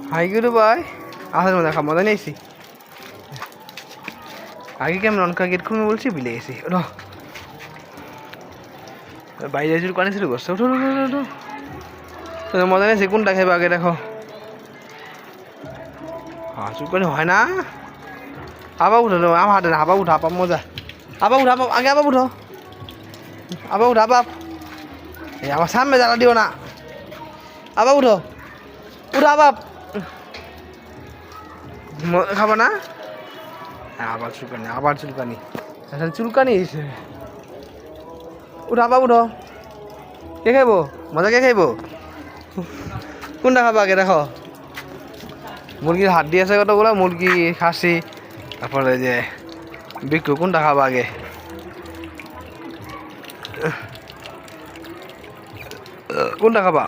high গুরু ভাই আসলে মজা খা মজা নিয়েছি আগে কেমন অনকা গেট খুলবে বলছি বিলে গেছি ওঠো বাইরে চুল কানে শুরু করছে ওঠো ওঠো ওঠো তোদের মজা নিয়েছি কোনটা খাইবে আগে দেখো হ্যাঁ চুল কানে হয় না আবার উঠো আমার হাতে আবার উঠো আবার মজা আবার উঠো আবার আগে আবার উঠো আবার উঠো আবার এই আমার সামনে জ্বালা দিও না আবার উঠো উঠো আবার খাবো না আবার চুলকানি আসলে চুলকানি এসে উঠো আবার উঠো কে খাইবো মজা কে খাইবো কোনটা খাবো আগে দেখো মুরগির হাড্ডি আছে কতগুলো মুরগি খাসি তারপরে যে বিক্রু কোনটা খাবো আগে কোনটা খাবা